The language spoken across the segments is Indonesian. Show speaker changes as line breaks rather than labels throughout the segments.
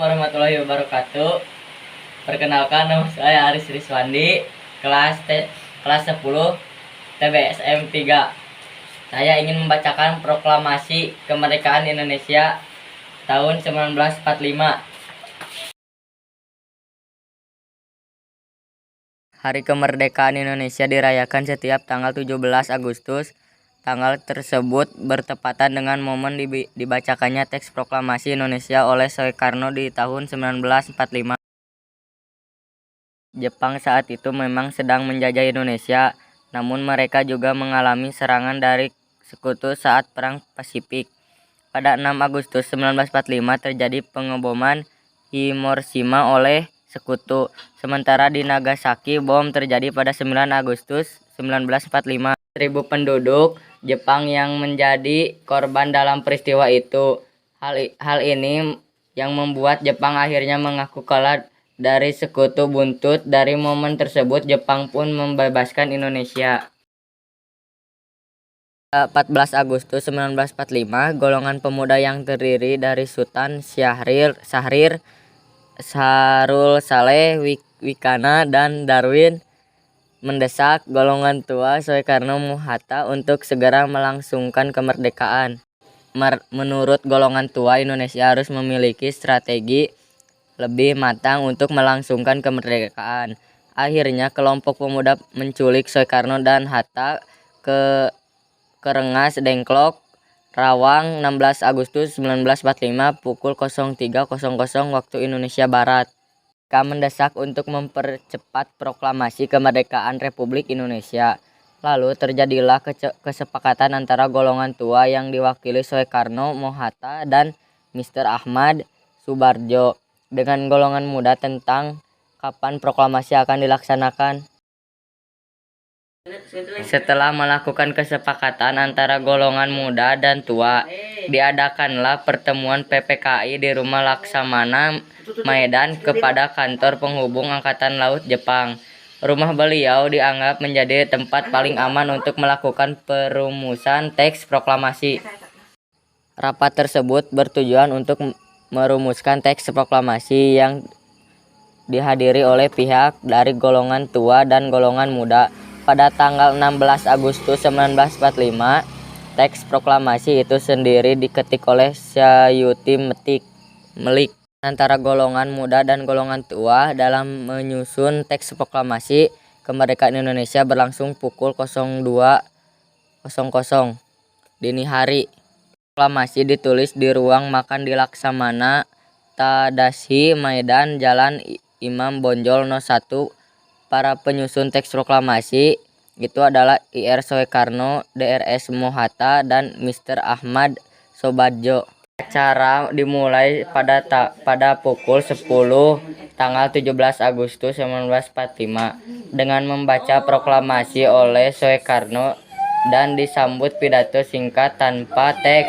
warahmatullahi wabarakatuh. Perkenalkan, nama saya Aris Riswandi, kelas 10 TBSM 3. Saya ingin membacakan proklamasi kemerdekaan Indonesia tahun 1945. Hari kemerdekaan Indonesia dirayakan setiap tanggal 17 Agustus. Tanggal tersebut bertepatan dengan momen dibacakannya teks proklamasi Indonesia oleh Soekarno di tahun 1945. Jepang saat itu memang sedang menjajah Indonesia, namun mereka juga mengalami serangan dari sekutu saat Perang Pasifik. Pada 6 Agustus 1945 terjadi pengeboman Hiroshima oleh sekutu, sementara di Nagasaki bom terjadi pada 9 Agustus 1945. 1.000 penduduk Jepang yang menjadi korban dalam peristiwa itu. Hal ini yang membuat Jepang akhirnya mengaku kalah dari sekutu. Buntut dari momen tersebut, Jepang pun membebaskan Indonesia. 14 Agustus 1945, golongan pemuda yang terdiri dari Sultan Syahrir, Sahrul Saleh, Wikana, dan Darwin mendesak golongan tua Soekarno-Hatta untuk segera melangsungkan kemerdekaan. Menurut golongan tua, Indonesia harus memiliki strategi lebih matang untuk melangsungkan kemerdekaan. Akhirnya kelompok pemuda menculik Soekarno dan Hatta ke Rengas Dengklok, Rawang, 16 Agustus 1945 pukul 03.00 waktu Indonesia Barat. Mereka mendesak untuk mempercepat proklamasi kemerdekaan Republik Indonesia. Lalu terjadilah kesepakatan antara golongan tua yang diwakili Soekarno, Hatta, dan Mr. Ahmad Subarjo dengan golongan muda tentang kapan proklamasi akan dilaksanakan. Setelah melakukan kesepakatan antara golongan muda dan tua, diadakanlah pertemuan PPKI di Rumah Laksamana Maedan kepada kantor penghubung Angkatan Laut Jepang. Rumah beliau dianggap menjadi tempat paling aman untuk melakukan perumusan teks proklamasi. Rapat tersebut bertujuan untuk merumuskan teks proklamasi yang dihadiri oleh pihak dari golongan tua dan golongan muda. Pada tanggal 16 Agustus 1945, teks proklamasi itu sendiri diketik oleh Sayuti Melik antara golongan muda dan golongan tua. Dalam menyusun teks proklamasi kemerdekaan Indonesia berlangsung pukul 02.00 dini hari. Proklamasi ditulis di ruang makan di Laksamana Tadashi Maedan, Jalan Imam Bonjol No. 1. Para penyusun teks proklamasi itu adalah Ir Soekarno, Drs Mohatta, dan Mr. Ahmad Soebadjo. Acara dimulai pada pukul 10 tanggal 17 Agustus 1945 dengan membaca proklamasi oleh Soekarno dan disambut pidato singkat tanpa teks.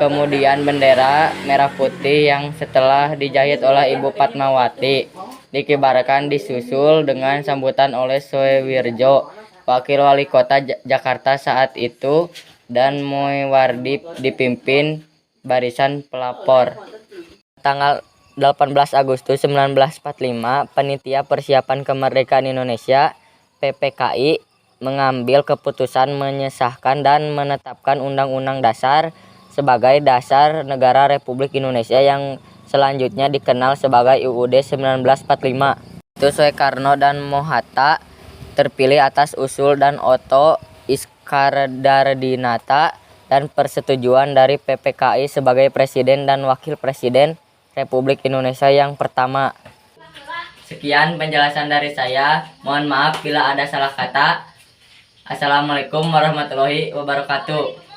Kemudian bendera merah putih yang setelah dijahit oleh Ibu Fatmawati dikibarkan, disusul dengan sambutan oleh Soewirjo, Wakil Wali Kota Jakarta saat itu, dan Moewardi dipimpin barisan pelapor. Tanggal 18 Agustus 1945, Panitia Persiapan Kemerdekaan Indonesia (PPKI) mengambil keputusan menyesahkan dan menetapkan Undang-Undang Dasar sebagai dasar negara Republik Indonesia yang selanjutnya dikenal sebagai UUD 1945. Itu Soekarno dan Mohatta terpilih atas usul dan Otto Iskandardinata dan persetujuan dari PPKI sebagai Presiden dan Wakil Presiden Republik Indonesia yang pertama. Sekian penjelasan dari saya. Mohon maaf bila ada salah kata. Assalamualaikum warahmatullahi wabarakatuh.